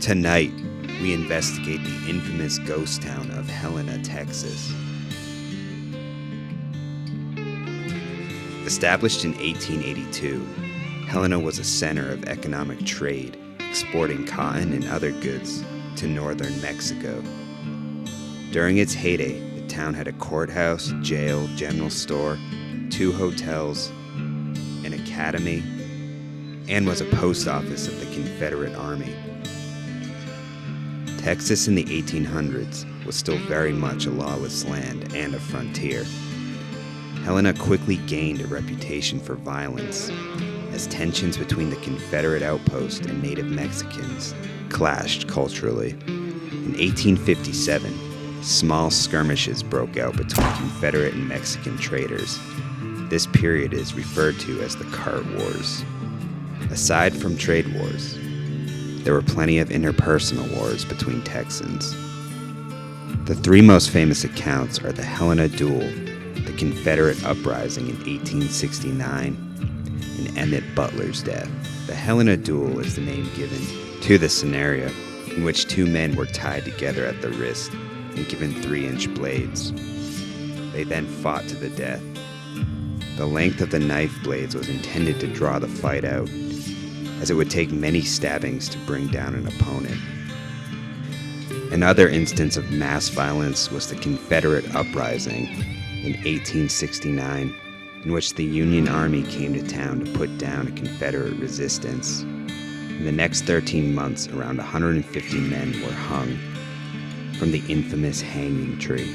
Tonight, we investigate the infamous ghost town of Helena, Texas. Established in 1882, Helena was a center of economic trade, exporting cotton and other goods to northern Mexico. During its heyday, the town had a courthouse, jail, general store, 2 hotels, an academy, and was a post office of the Confederate Army. Texas in the 1800s was still very much a lawless land and a frontier. Helena quickly gained a reputation for violence as tensions between the Confederate outpost and native Mexicans clashed culturally. In 1857, small skirmishes broke out between Confederate and Mexican traders. This period is referred to as the Cart Wars. Aside from trade wars, there were plenty of interpersonal wars between Texans. The 3 most famous accounts are the Helena Duel, the Confederate Uprising in 1869, and Emmett Butler's death. The Helena Duel is the name given to the scenario in which 2 men were tied together at the wrist and given 3-inch blades. They then fought to the death. The length of the knife blades was intended to draw the fight out, as it would take many stabbings to bring down an opponent. Another instance of mass violence was the Confederate Uprising in 1869, in which the Union Army came to town to put down a Confederate resistance. In the next 13 months, around 150 men were hung from the infamous hanging tree.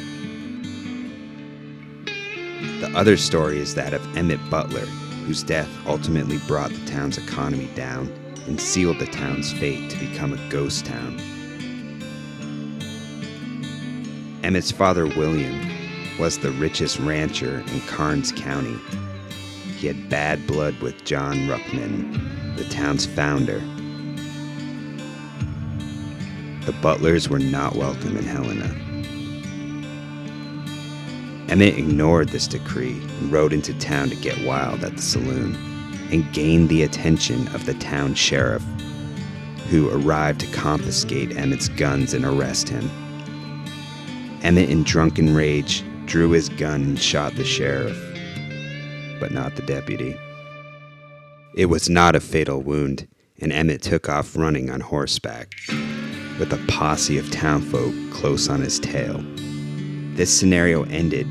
The other story is that of Emmett Butler, whose death ultimately brought the town's economy down and sealed the town's fate to become a ghost town. Emmett's father, William, was the richest rancher in Karnes County. He had bad blood with John Ruckman, the town's founder. The Butlers were not welcome in Helena. Emmett ignored this decree and rode into town to get wild at the saloon and gained the attention of the town sheriff, who arrived to confiscate Emmett's guns and arrest him. Emmett, in drunken rage, drew his gun and shot the sheriff, but not the deputy. It was not a fatal wound, and Emmett took off running on horseback, with a posse of townfolk close on his tail. This scenario ended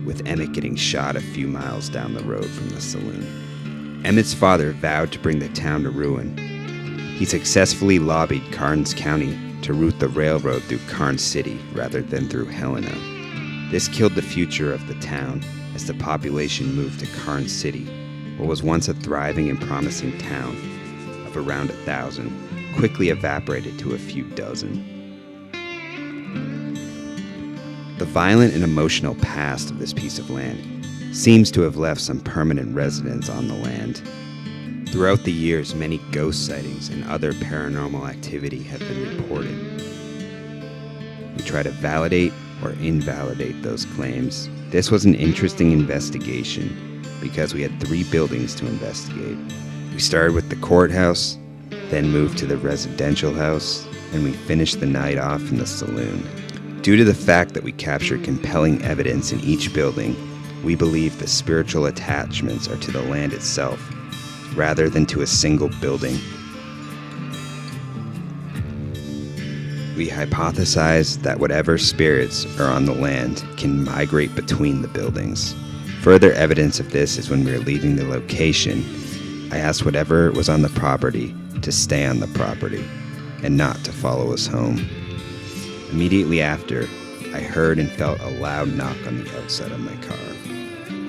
with Emmett getting shot a few miles down the road from the saloon. Emmett's father vowed to bring the town to ruin. He successfully lobbied Karnes County to route the railroad through Karnes City rather than through Helena. This killed the future of the town as the population moved to Karnes City, what was once a thriving and promising town of around 1,000, quickly evaporated to a few dozen. The violent and emotional past of this piece of land seems to have left some permanent residents on the land. Throughout the years, many ghost sightings and other paranormal activity have been reported. We try to validate or invalidate those claims. This was an interesting investigation because we had 3 buildings to investigate. We started with the courthouse, then moved to the residential house, and we finished the night off in the saloon. Due to the fact that we captured compelling evidence in each building, we believe the spiritual attachments are to the land itself, rather than to a single building. We hypothesize that whatever spirits are on the land can migrate between the buildings. Further evidence of this is when we were leaving the location, I asked whatever was on the property to stay on the property and not to follow us home. Immediately after, I heard and felt a loud knock on the outside of my car.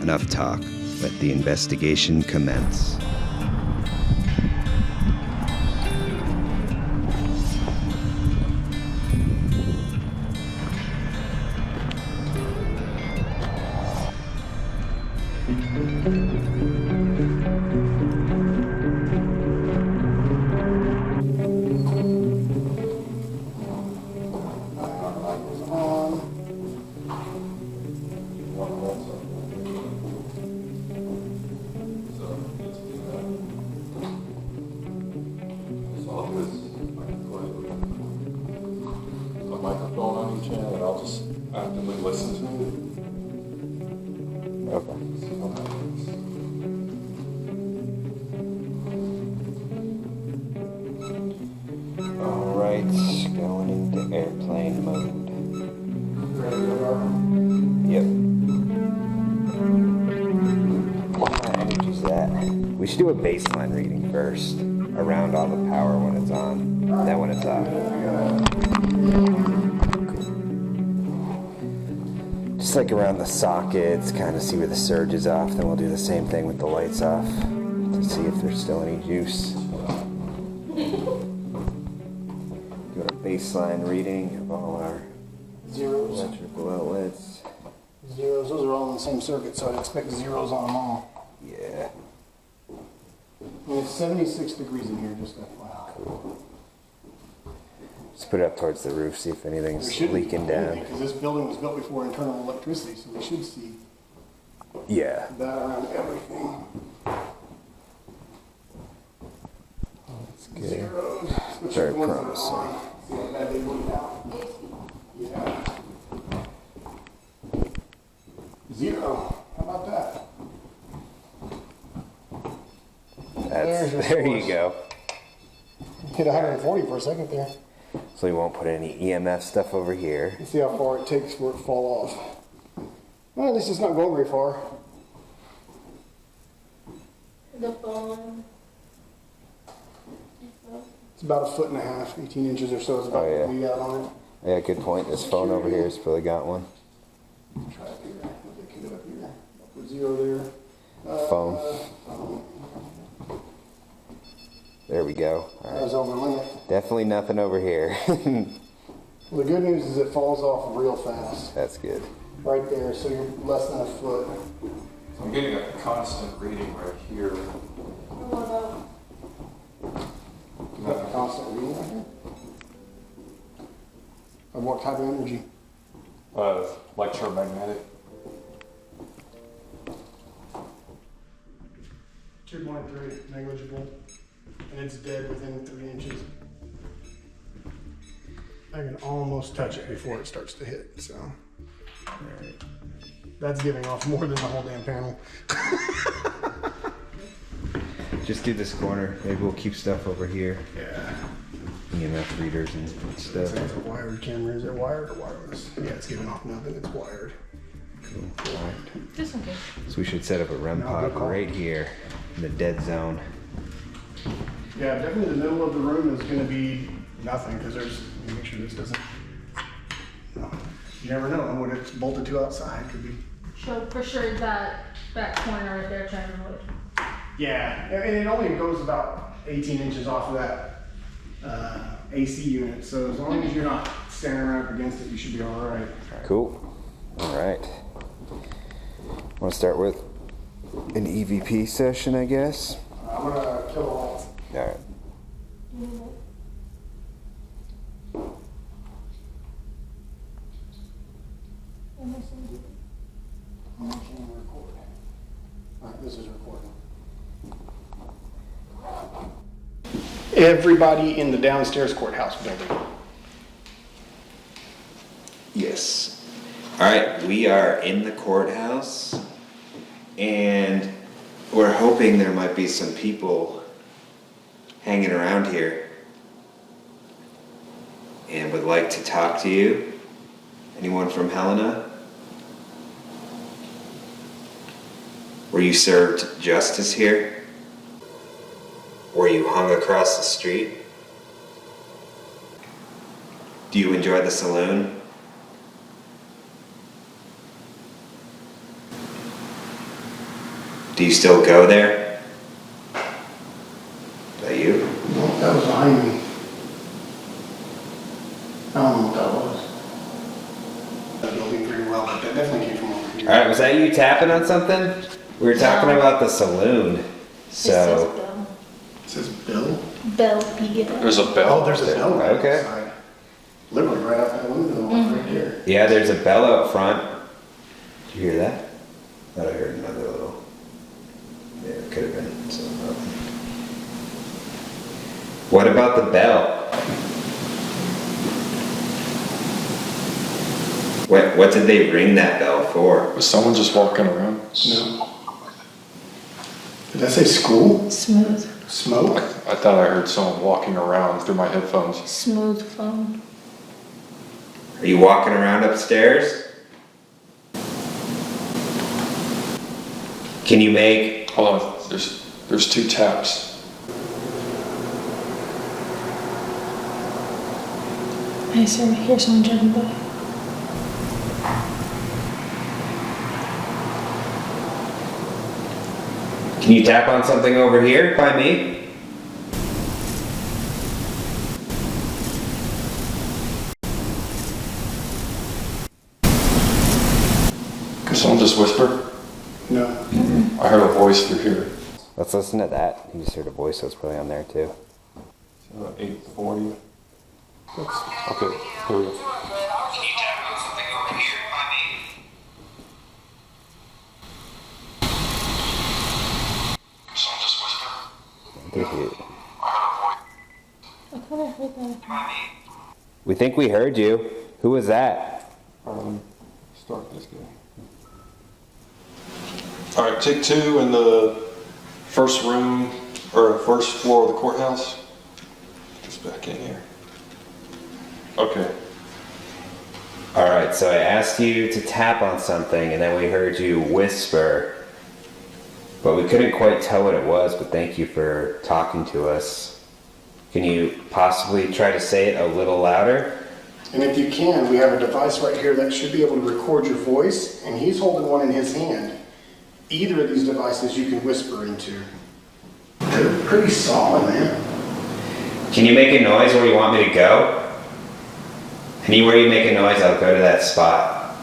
Enough talk. Let the investigation commence. should do a baseline reading first, around all the power when it's on, then when it's off. Just like around the sockets, kind of see where the surge is off, then we'll do the same thing with the lights off to see if there's still any juice. Do a baseline reading of all our zeros, electrical outlets. Zeros, those are all in the same circuit, so I'd expect zeros on them all. Yeah. And it's 76 degrees in here, just FYI. Cool. Just put it up towards the roof, see if anything's leaking down. Because this building was built before internal electricity, so we should see Yeah. that around everything. That's good. Zeros. Which Very are the ones that are promising. on. See how bad they look now? Yeah. Zero. How about that? There you go. Hit 140 for a second there. So we won't put any EMF stuff over here. Let's see how far it takes for it to fall off. Well, at least it's not going very far. The phone. It's about 1.5 feet, 18 inches or so is about what we got on it. Yeah, good point. This phone over here has probably got one. Try it here. They can get up here. Put zero there. Phone. There we go. All That was right. over limit. Definitely nothing over here. Well, the good news is it falls off real fast. That's good. Right there, so you're less than a foot. So I'm getting a constant reading right here. Is that a constant reading right here? Of what type of energy? Electromagnetic. 2.3, negligible. And it's dead within 3 inches. I can almost touch it before it starts to hit, so. Alright. That's giving off more than the whole damn panel. Just do this corner. Maybe we'll keep stuff over here. Yeah. EMF readers and stuff. It's a wired camera. Is it wired or wireless? Yeah, it's giving off nothing. It's wired. Cool. Alright. Just in case. So we should set up a REM No, pod good call. right here in the dead zone. Yeah, definitely the middle of the room is going to be nothing because there's. Let me make sure this doesn't. No, you never know what it's bolted to outside. Could be. So for sure that corner right there, China wood. Yeah, and it only goes about 18 inches off of that AC unit. So as long as you're not standing right up against it, you should be all right. Cool. Alright. Want to start with an EVP session, I guess? I'm gonna kill the lights. Alright. I'm actually gonna record. All right, this is recording. Everybody in the downstairs courthouse building. Yes. Alright, we are in the courthouse and we're hoping there might be some people hanging around here and would like to talk to you. Anyone from Helena? Were you served justice here? Were you hung across the street? Do you enjoy the saloon? Do you still go there? Is that you? No, that was behind me. I don't know what that was. That building pretty well, but that definitely came from over here. Alright, was that you tapping on something? We were talking about the saloon. So, It says Bill. Bell P. There's a bell. Oh, there's a bell right Okay. outside. Literally right out that window, right here. yeah, there's a bell out front. Did you hear that? Thought I heard another little. Yeah, it could have been something else. What about the bell? What did they ring that bell for? Was someone just walking around? No. Did I say school? Smooth. Smoke? I thought I heard someone walking around through my headphones. Smooth phone. Are you walking around upstairs? Can you make... Hold on, there's There's 2 taps. I hear someone driving by. Can you tap on something over here by me? Can someone just whisper? No. I heard a voice through here. Let's listen to that. You just heard a voice that's probably on there too. 840. Okay, here we go. Can you tap on something over here by me? Someone just whisper. I thought I heard that. We think we heard you. Who was that? Start this guy. All right, take 2 in the first room or first floor of the courthouse. Just back in here. Okay. Alright, so I asked you to tap on something and then we heard you whisper. But we couldn't quite tell what it was, but thank you for talking to us. Can you possibly try to say it a little louder? And if you can, we have a device right here that should be able to record your voice, and he's holding one in his hand. Either of these devices you can whisper into. They're pretty solid, man. Can you make a noise where you want me to go? Anywhere you make a noise, I'll go to that spot.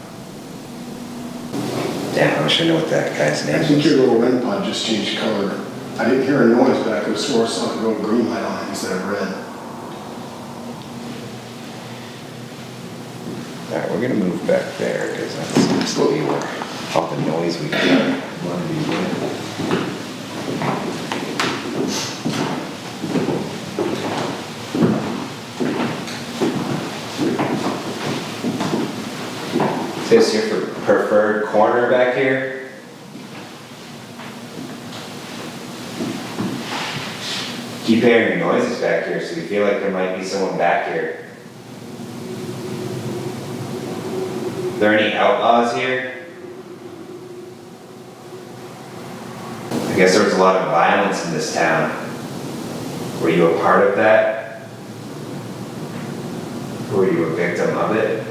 Damn, I wish I knew what that guy's I name think your was. little REM pod just changed color. I didn't hear a noise, but I could have swore I saw a little green light on it instead of red. Alright, we're gonna move back there because that seems to be where all the noise we got. Is this your preferred corner back here? Keep hearing noises back here, so you feel like there might be someone back here. Are there any outlaws here? I guess there was a lot of violence in this town. Were you a part of that? Or were you a victim of it?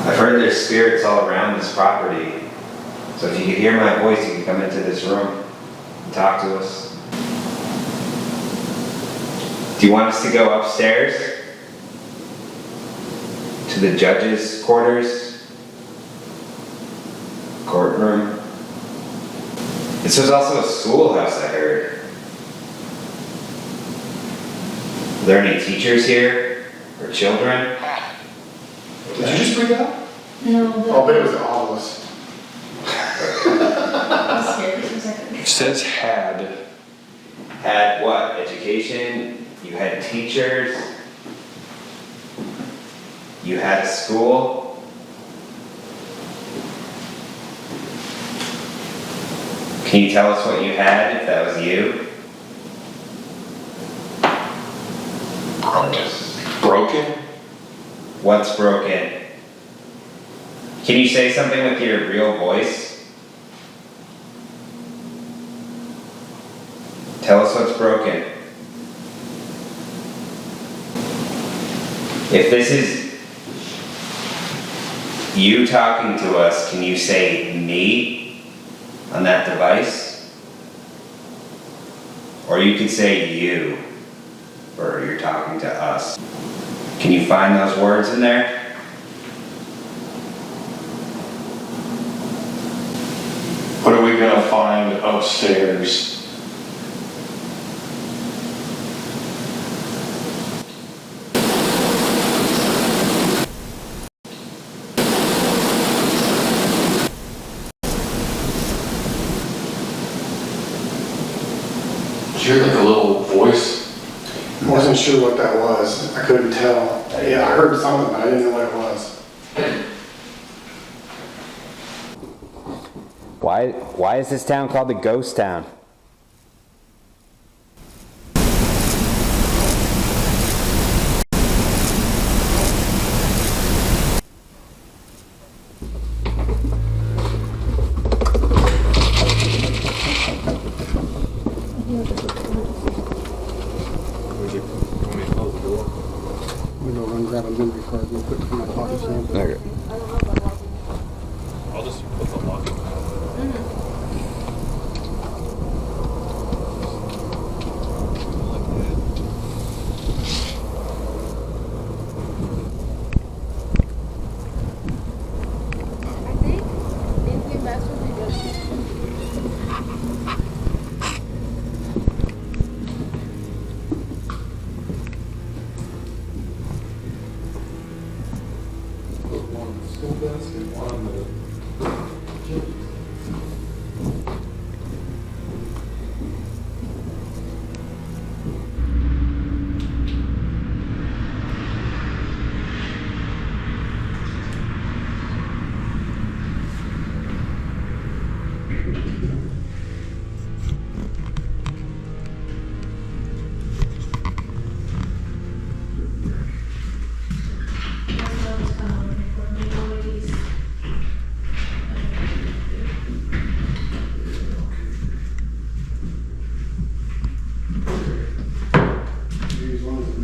I've heard there's spirits all around this property. So if you could hear my voice, you can come into this room and talk to us. Do you want us to go upstairs? To the judge's quarters? Courtroom? This was also a schoolhouse, I heard. Are there any teachers here? Or children? Did you just bring that up? No, Oh, but it was all of us. I was scared for a second. It says had. Had what? Education? You had teachers? You had a school? Can you tell us what you had if that was you? Broken? What's broken? Can you say something with your real voice? Tell us what's broken. If this is you talking to us, can you say me on that device? Or you can say you, or you're talking to us. Can you find those words in there? What are we gonna find upstairs? Did you hear like a little voice? I wasn't sure what that was. I couldn't tell. Yeah, I heard something, but I didn't know what it was. Why is this town called the Ghost Town? memory card real quick from my pocket sample. Okay. I'll just put the lock. I think EMF would be good. One on the school desk and one on the gym. Here's one of the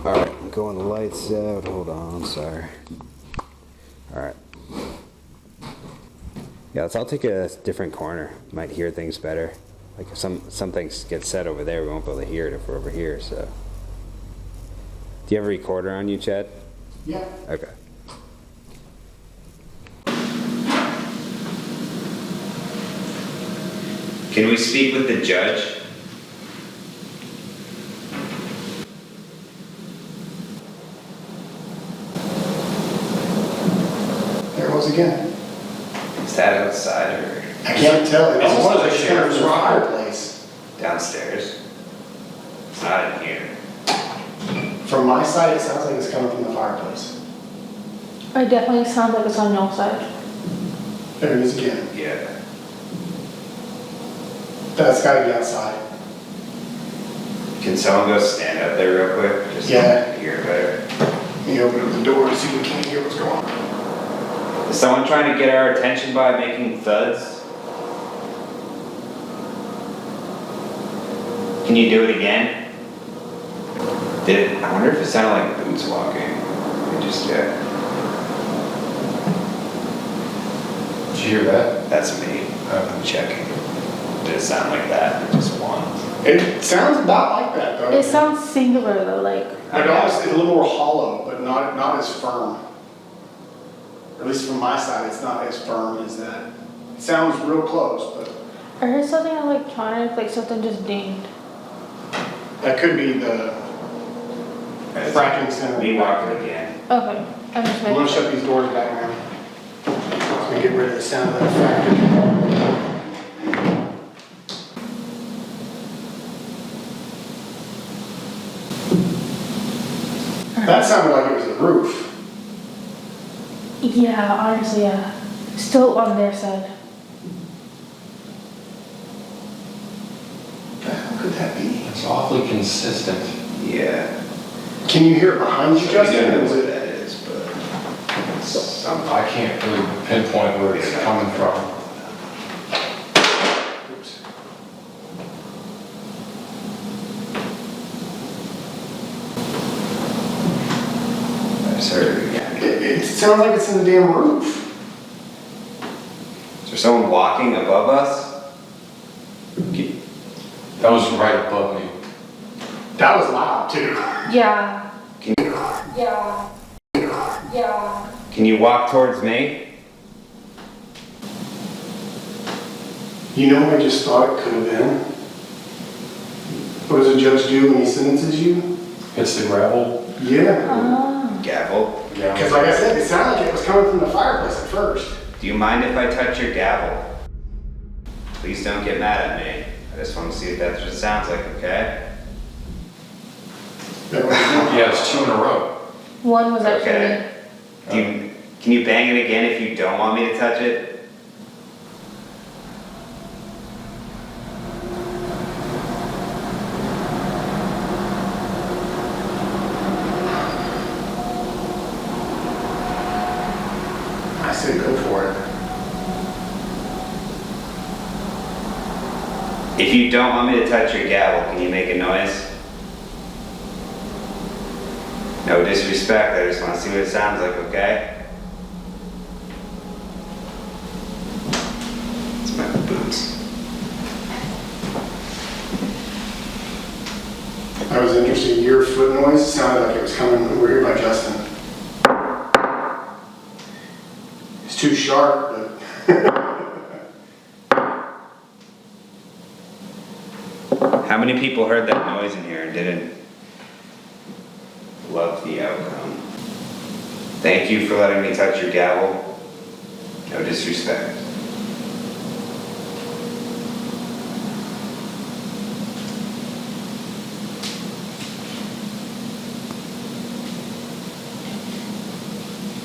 Alright, I'm going the lights out. Hold on, sorry. Alright. Yeah, I'll take a different corner. Might hear things better. Like if some things get said over there, we won't be able to hear it if we're over here, so. Do you have a recorder on you, Chad? Yeah. Okay. Can we speak with the judge? There it was again. Is that outside or I can't tell. It Almost almost like like a sheriff's sheriff's fireplace. downstairs? It's not in here. From my side, it sounds like it's coming from the fireplace. It definitely sounds like it's on your side. There it is again. Yeah. That's gotta be outside. Can someone go stand up there real quick? Just Yeah. to hear it better. Let me open up the door and see if we can't hear what's going on. Is someone trying to get our attention by making thuds? Can you do it again? I wonder if it sounded like boots walking. I just, Did you hear that? that's me. I'm checking. Did it sound like that? Or just one? It sounds about like that though. It sounds singular though, like. But almost a little more hollow, but not as firm. At least from my side, it's not as firm as that. It sounds real close, but I heard something electronic, like something just dinged. that could be the fracking center. Me walking again. Okay, I'm just I'm gonna making sure. shut these doors back now. So we get rid of the sound of that fracking. That sounded like it was the roof. Yeah, honestly, yeah. Still on their side. What the hell could that be? It's awfully consistent. Yeah. Can you hear it behind you, We Justin? don't Or know is what it? that is, but some. I can't really pinpoint where it's coming from. Oops. I just heard it again. It sounds like it's in the damn roof. Is there someone walking above us? That was right above me. That was loud too. Yeah. Can you, Yeah. Yeah. can you walk towards me? You know what I just thought it could have been? What does a judge do when he sentences you? Hits the gravel. Yeah. Oh. Gavel? Because like I said, it sounded like it was coming from the fireplace at first. Do you mind if I touch your gavel? Please don't get mad at me. I just want to see if that's what it sounds like, okay? Yeah, it's 2 in a row. One was actually. Okay. Can you bang it again if you don't want me to touch it? I say go for it. If you don't want me to touch your gavel, can you make a noise? No disrespect, I just want to see what it sounds like, okay? It's my boots. That was interesting. Your foot noise sounded like it was coming over here by Justin. It's too sharp, but. How many people heard that noise in here and didn't love the outcome? Thank you for letting me touch your gavel. No disrespect.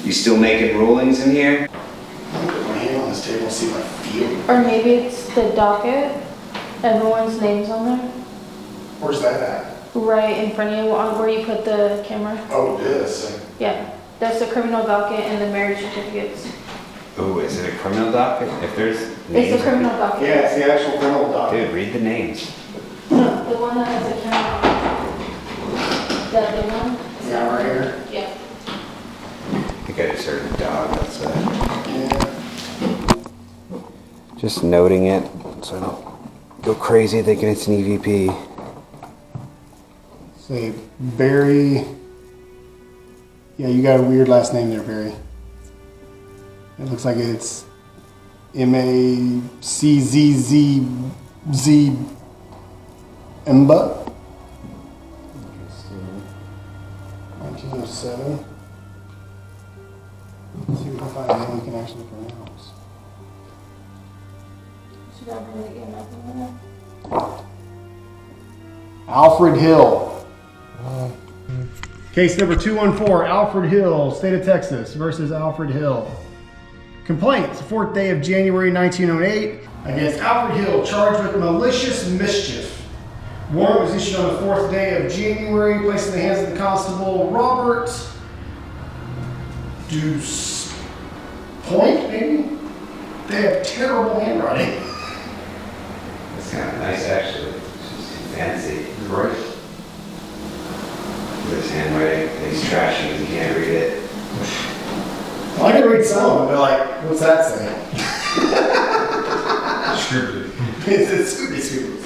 You still making rulings in here? I'm gonna put my hand on this table and see if I feel it. Or maybe it's the docket. Everyone's names on there. Where's that at? Right in front of you, on where you put the camera. Oh, this. Yeah, that's the criminal docket and the marriage certificates. Oh, is it a criminal docket? If there's It's names. the criminal docket. Yeah, it's the actual criminal docket. Dude, read the names. No, the one that has the camera. That the one? Yeah, right here. Yeah. I think I just heard a dog outside. Yeah. Just noting it so I don't go crazy thinking it's an EVP. Say Barry. Yeah, you got a weird last name there, Barry. It looks like it's M-A-C-Z-Z-Z Mba. 1907. Let's see if we can find a name we can actually pronounce. Should I bring the EMF in there? Alfred Hill. Case number 214, Alfred Hill, State of Texas versus Alfred Hill. Complaints, 4th day of January 1908, against Alfred Hill, charged with malicious mischief. Warrant was issued on the 4th day of January, placed in the hands of the constable Robert Deuce Point, maybe? They have terrible handwriting. That's kind of nice, actually. It's just fancy. Right. This handwriting, he's trashing because he can't read it. Well, I can read some of them, but like, what's that say? Scripted. It's scripted.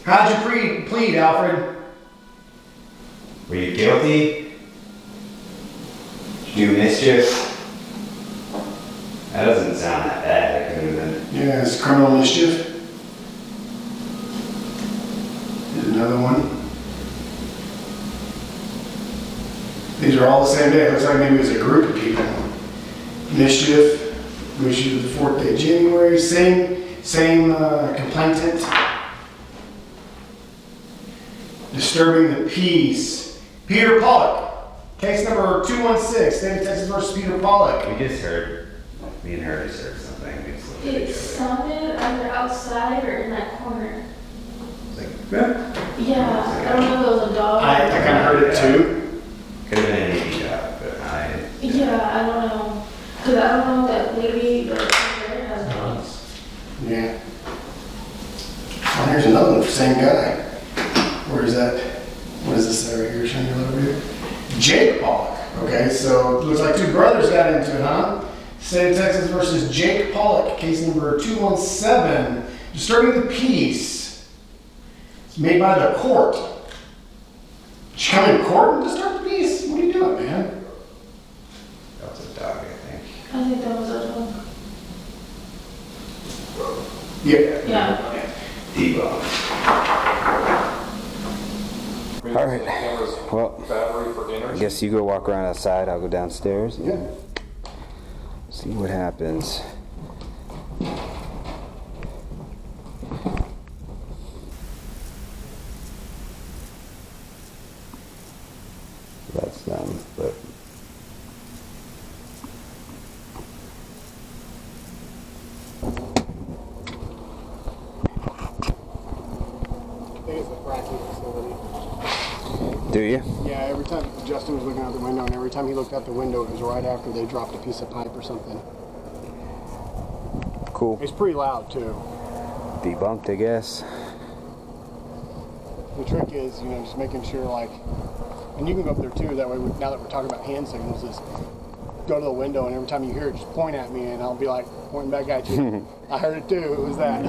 How'd you plead, Alfred? Were you guilty? Did you do mischief? That doesn't sound that bad. It could have been. Yeah, it's criminal mischief. Here's another one. These are all the same day. It looks like maybe it was a group of people. Mischief, we issued the 4th day of January. Same complainant. Disturbing the peace. Peter Pollock. Case number 216, State of Texas versus Peter Pollock. We just heard, me and her just heard something. We just looked at It each other. sounded either outside or in that corner. It's like, Yeah, I don't know if it was a dog. I kind of heard it too. could have been an EVP dog, but Yeah, I don't know. Because I don't know that lady that there has dogs. Yeah. Oh, here's another one, same guy. Where is that? What is this over here? Showing you a little bit. Jake Pollock. Okay, so it looks like two brothers got into it, huh? State of Texas versus Jake Pollock, case number 217. Disturbing the peace. It's made by the court. Did you come in court and disturb the peace? What are you doing, man? that was a dog, I think. I think that was a dog. Yeah. Yeah. Debug. All right. Well, Battery for I energy. guess you go walk around outside. I'll go downstairs. And Yeah. see what happens. That's done, but. Do you? Yeah, every time Justin was looking out the window, and every time he looked out the window, it was right after they dropped a piece of pipe or something. Cool. It's pretty loud, too. Debunked, I guess. The trick is, you know, just making sure, like, and you can go up there, too, that way, now that we're talking about hand signals, is go to the window, and every time you hear it, just point at me, and I'll be like, pointing back at you. I heard it, too. It was that.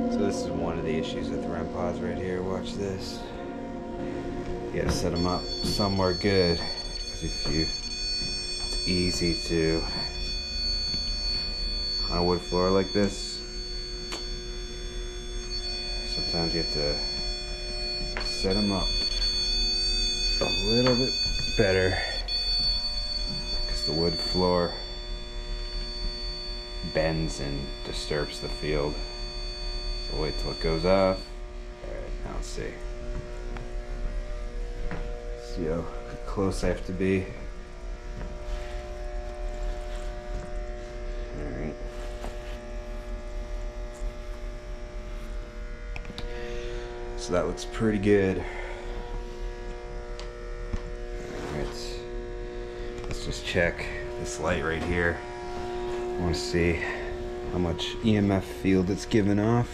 So this is one of the issues with REM pods right here. Watch this. You gotta set them up somewhere good, because it's easy to, on a wood floor like this, sometimes you have to set them up a little bit better, because the wood floor bends and disturbs the field. So wait till it goes off. Alright, now let's see. See how close I have to be. Alright. So that looks pretty good. Alright. Let's just check this light right here. I want to see how much EMF field it's giving off.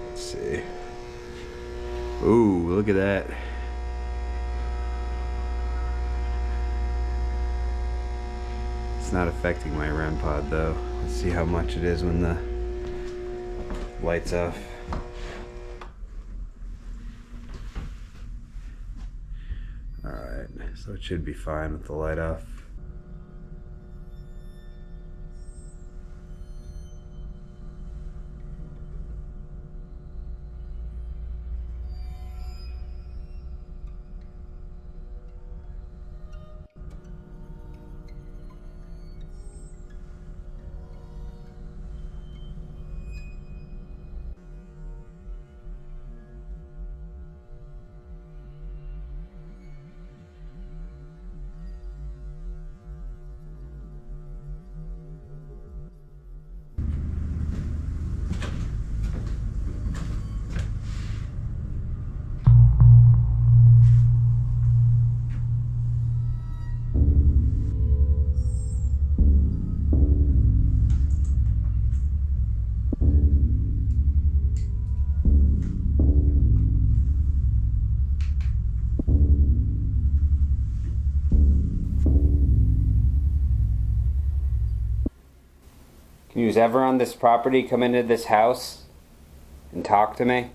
Let's see. Ooh, look at that. It's not affecting my REM pod though. Let's see how much it is when the light's off. Alright, so it should be fine with the light off. Can you ever on this property come into this house and talk to me?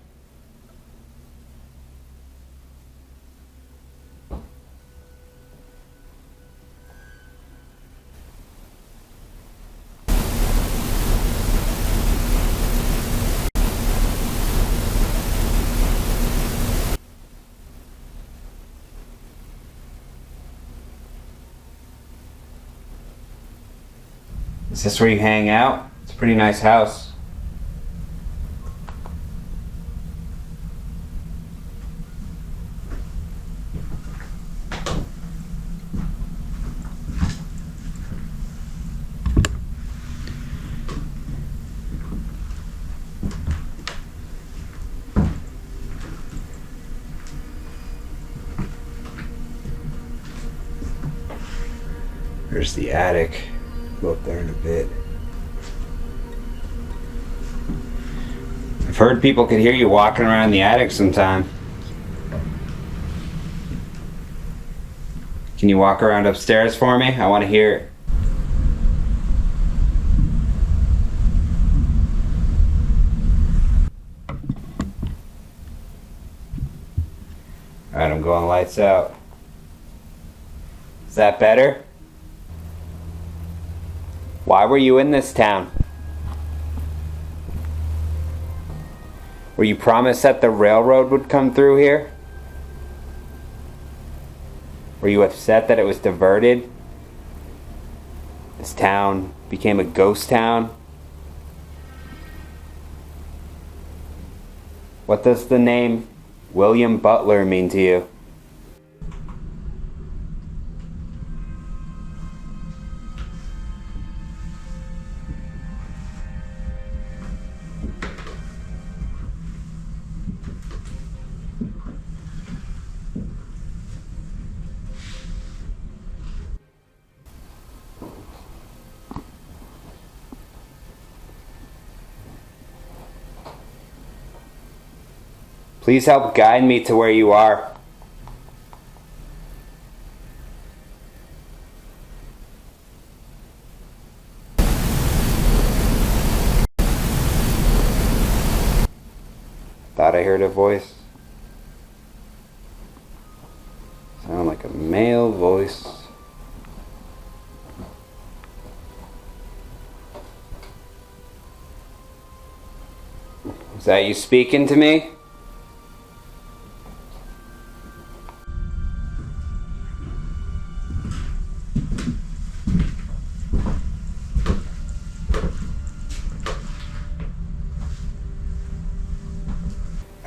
Is this where you hang out? It's a pretty nice house. There's the attic. Go up there in a bit. I've heard people could hear you walking around in the attic sometime. Can you walk around upstairs for me? I want to hear it. Alright, I'm going lights out. Is that better? Why were you in this town? Were you promised that the railroad would come through here? Were you upset that it was diverted? This town became a ghost town? What does the name William Butler mean to you? Please help guide me to where you are. Thought I heard a voice. Sound like a male voice. Is that you speaking to me?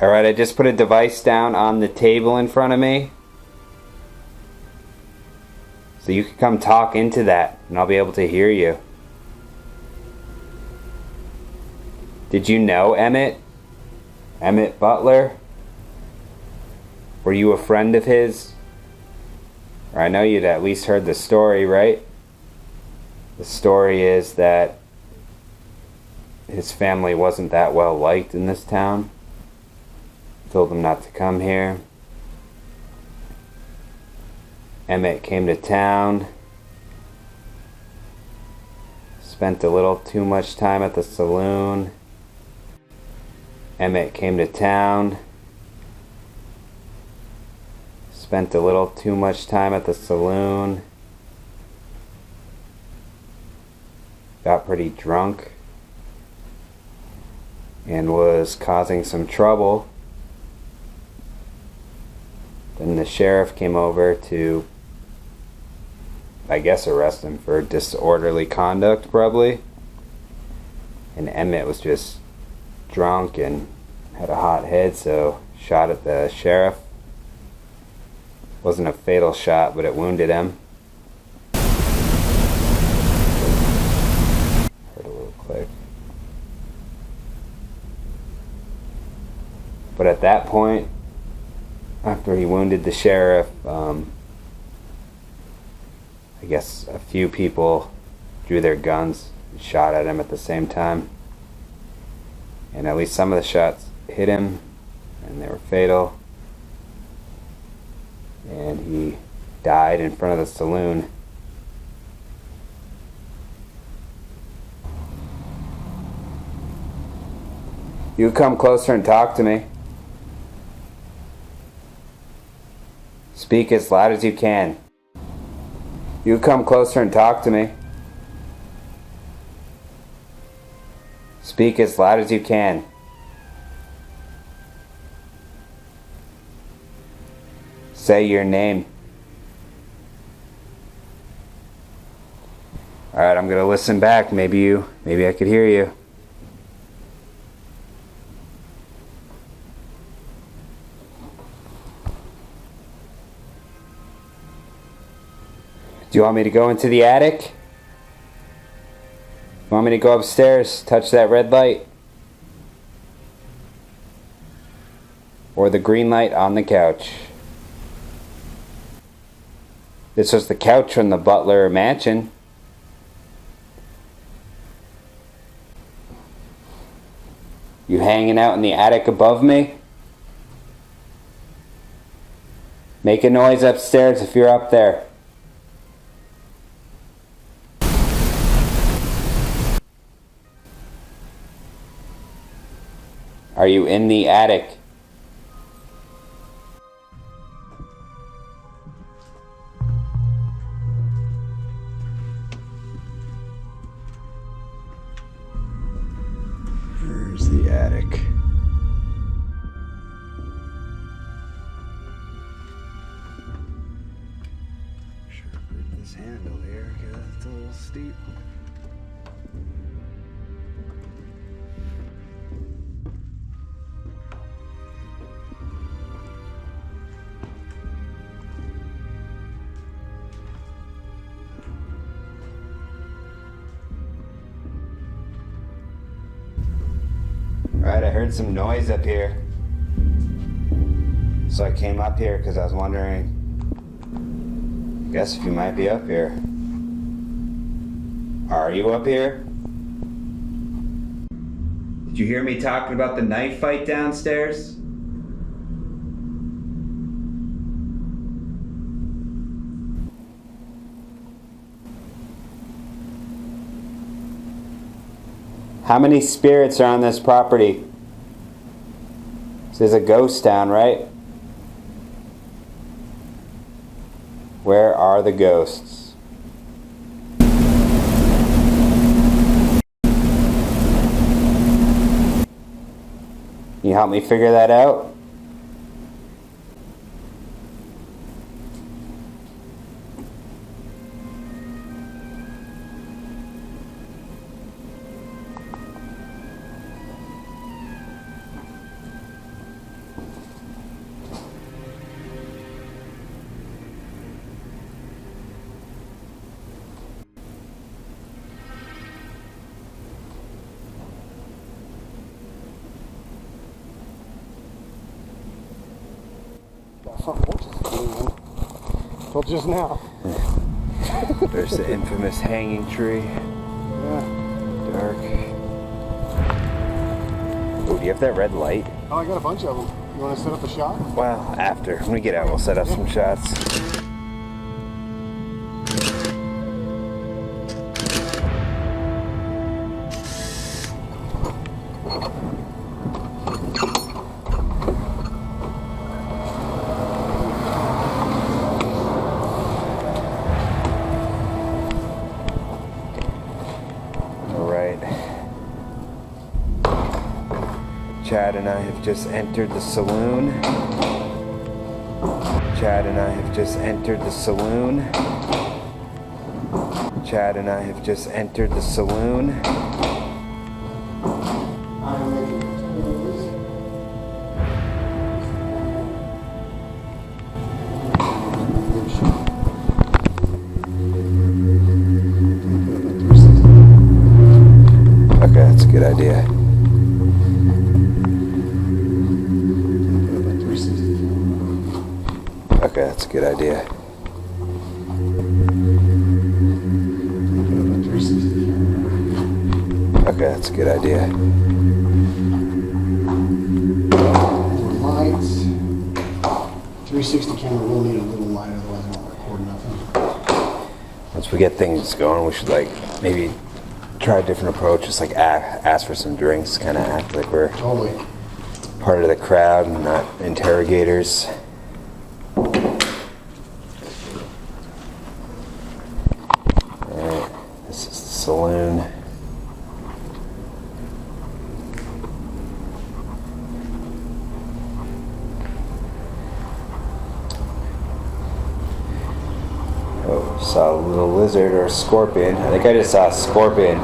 Alright, I just put a device down on the table in front of me. So you can come talk into that and I'll be able to hear you. Did you know Emmett? Emmett Butler? Were you a friend of his? Or I know you'd at least heard the story, right? The story is that his family wasn't that well liked in this town. Told him not to come here. Emmett came to town. Spent a little too much time at the saloon. Emmett came to town. Spent a little too much time at the saloon. Got pretty drunk. And was causing some trouble. Then the sheriff came over to, I guess, arrest him for disorderly conduct, probably. And Emmett was just drunk and had a hot head, so shot at the sheriff. Wasn't a fatal shot, but it wounded him. Heard a little click. But at that point, after he wounded the sheriff, I guess a few people drew their guns and shot at him at the same time. And at least some of the shots hit him, and they were fatal. And he died in front of the saloon. You come closer and talk to me. Speak as loud as you can. You come closer and talk to me. Speak as loud as you can. Say your name. Alright, I'm gonna listen back. Maybe I could hear you. Do you want me to go into the attic? You want me to go upstairs, touch that red light? Or the green light on the couch? This was the couch from the Butler Mansion. You hanging out in the attic above me? Make a noise upstairs if you're up there. Are you in the attic? Where's the attic? Sure, grip this handle here because it's a little steep. Alright, I heard some noise up here. So I came up here because I was wondering, I guess if you might be up here. Are you up here? Did you hear me talking about the knife fight downstairs? How many spirits are on this property? This is a ghost town, right? Where are the ghosts? Can you help me figure that out? Well, just now. There's the infamous hanging tree. Yeah. Dark. Oh, do you have that red light? Oh, I got a bunch of them. You want to set up a shot? Well, after. When we get out, we'll set up some shots. Chad and I have just entered the saloon. Chad and I have just entered the saloon. Chad and I have just entered the saloon. Okay, that's a good idea. Okay, that's a good idea. Okay, that's a good idea. Lights. 360 camera will need a little light, otherwise it won't record nothing. Once we get things going, we should maybe try a different approach. Just ask for some drinks, kind of act like we're Totally. part of the crowd and not interrogators. This is the saloon. Oh, saw a little lizard or a scorpion. I think I just saw a scorpion.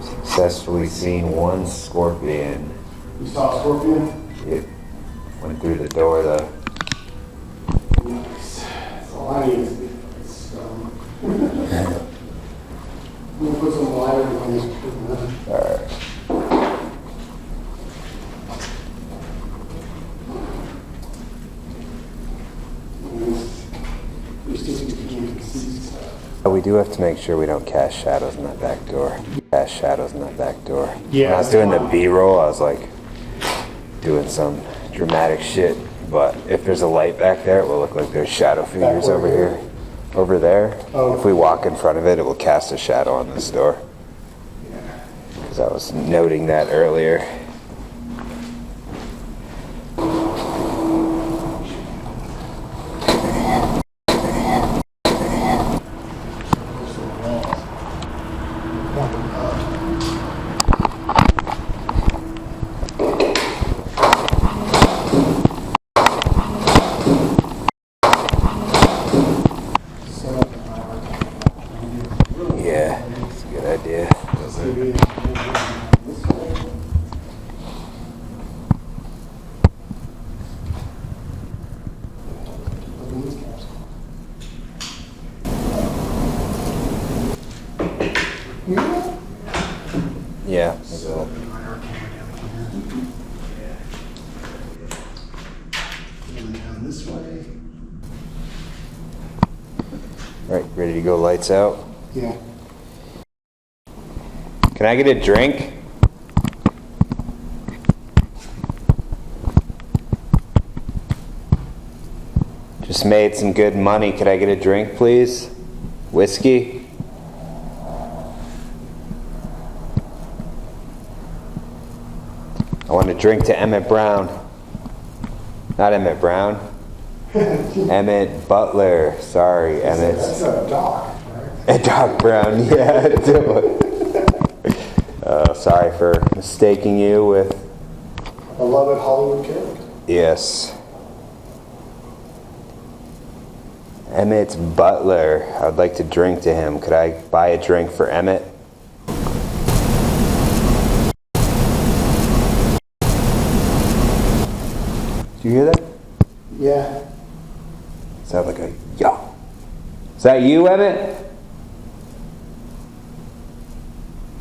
Successfully seen one scorpion. You saw a scorpion? It went through the door though. Nice. That's all I need is we'll put some light on this. Alright. We do have to make sure we don't cast shadows in that back door. Cast shadows in that back door. Yeah. When I was doing the B-roll, I was doing some dramatic shit. But if there's a light back there, it will look like there's shadow figures over here. Over there. Oh. If we walk in front of it, it will cast a shadow on this door. Because I was noting that earlier. this way. Right, ready to go lights out? Yeah. Can I get a drink? Just made some good money. Could I get a drink, please? Whiskey? I want a drink to Emmett Brown. Not Emmett Brown. Emmett Butler. Sorry, Emmett. That's a dog, right? Doc Brown, yeah. Sorry for mistaking you with... A beloved Hollywood character. Yes. Emmett's Butler. I'd like to drink to him. Could I buy a drink for Emmett? Do you hear that? Yeah. Sounds like a yeah. Is that you, Emmett?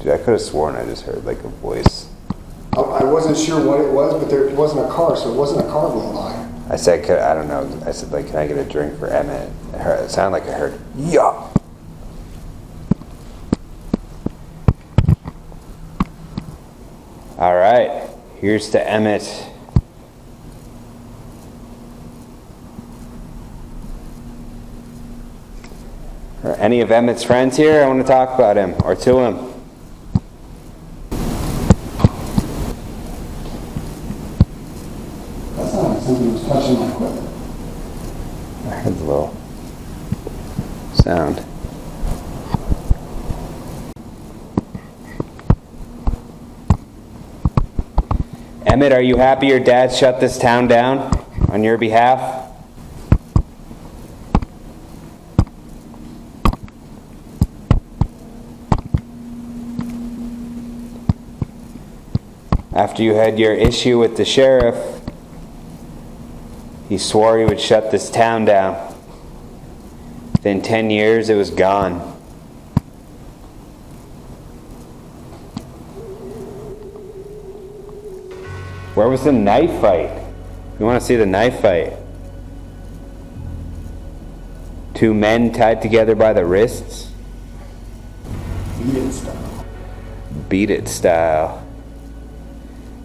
Dude, I could have sworn I just heard like a voice. I wasn't sure what it was, but there wasn't a car, so it wasn't a car going by. I said, I don't know. I said, like, can I get a drink for Emmett? It sounded like I heard, yeah. All right, here's to Emmett. Are any of Emmett's friends here? I want to talk about him, or to him. That sounded like somebody was touching my equipment. I heard the little sound. Emmett, are you happy your dad shut this town down on your behalf? After you had your issue with the sheriff, he swore he would shut this town down. Within 10 years, it was gone. Where was the knife fight? You want to see the knife fight? Two men tied together by the wrists? Beat it style. Beat it style.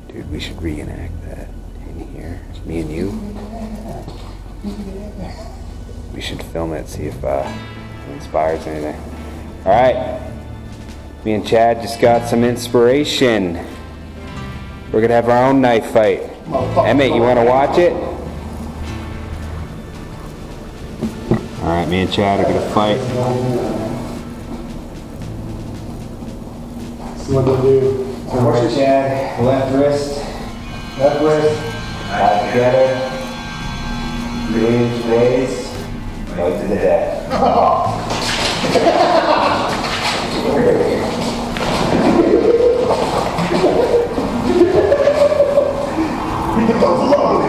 Dude, we should reenact that in here. Me and you. We should film it, see if it inspires anything. Alright. Me and Chad just got some inspiration. We're gonna have our own knife fight. Emmett, you wanna watch it? Alright, me and Chad are gonna fight. See what they do. So what's your Chad, left wrist, left wrist? tied together. 3-inch waist, right to the death.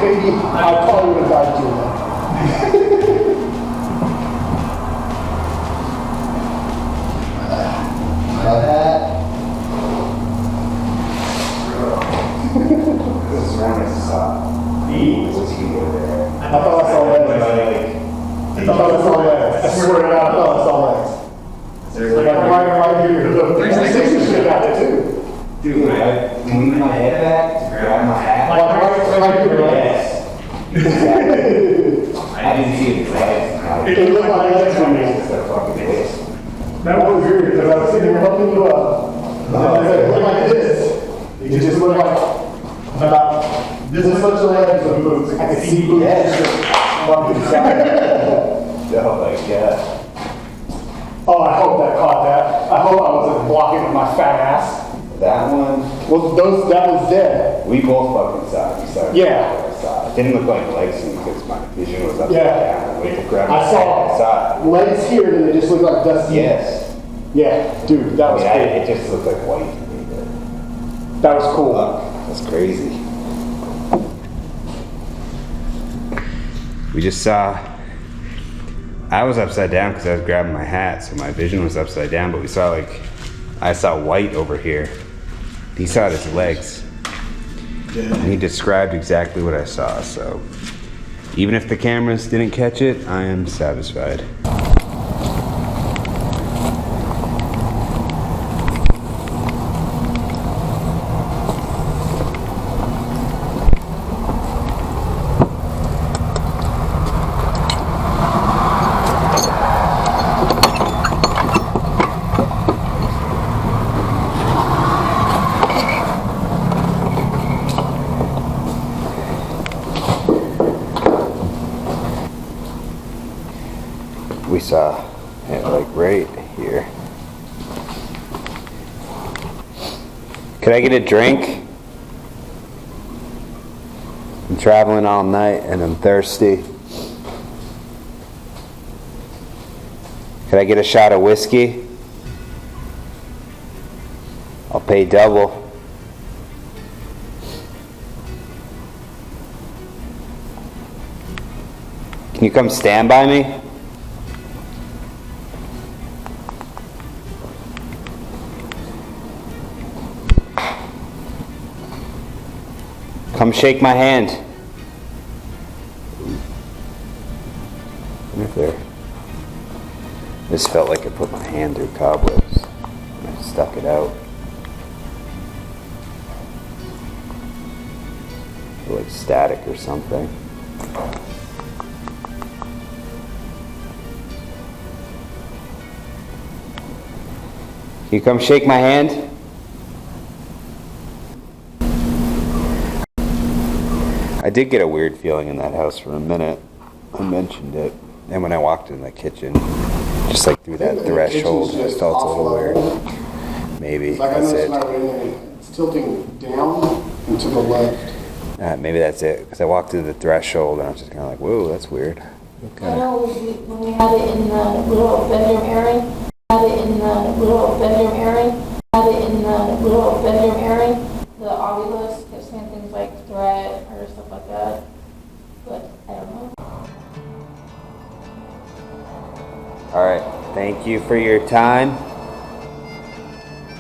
Baby, I probably would have died doing that. This is wrong as whiskey over there. I thought I saw legs. I thought I saw legs. I swear to God, I thought I saw legs. Like right here. Look, 360 should have got it too. Dude, can we move my head back to grab my hat? Right here, right? Yes. I didn't see his legs. It looked like legs on me. It's a fucking waist. That was weird because I was sitting here helping you up. And it looked like this. It just looked like about this much of legs of boots. I could see boots. Walking inside. Oh my god. Oh, I hope that caught that. I hope I wasn't blocking with my fat ass. That one, Well, that was dead. we both fucking saw it. We saw it. Yeah. I saw it. It didn't look like legs to me because my vision was upside Yeah. down. We could grab my I hat. I saw it. legs here and it just looked like dusty. Yes. Yeah, dude, that was cool. It just looked like white to me. But That was cool. that's crazy. We just saw, I was upside down because I was grabbing my hat, so my vision was upside down, but we saw I saw white over here. He saw his legs. And he described exactly what I saw, so Even if the cameras didn't catch it, I am satisfied. We saw it like right here. Could I get a drink? I'm traveling all night and I'm thirsty. Could I get a shot of whiskey? I'll pay double. Can you come stand by me? Come shake my hand. If there. This felt like I put my hand through cobwebs. I stuck it out. Like static or something. Can you come shake my hand? I did get a weird feeling in that house for a minute. I mentioned it. And when I walked in the kitchen, just like through that threshold, I felt a little weird. Maybe Like I that's noticed it. when I went in, it's tilting down and to the left. Maybe that's it. Because I walked through the threshold and I was just kind of like, whoa, that's weird. I Okay. know when we had it in the little bedroom area, the Oculus kept saying things like threat or stuff like that, but I don't know. All right. Thank you for your time.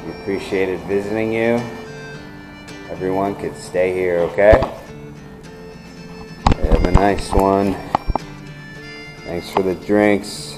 We appreciated visiting you. Everyone could stay here, okay? Have a nice one. Thanks for the drinks.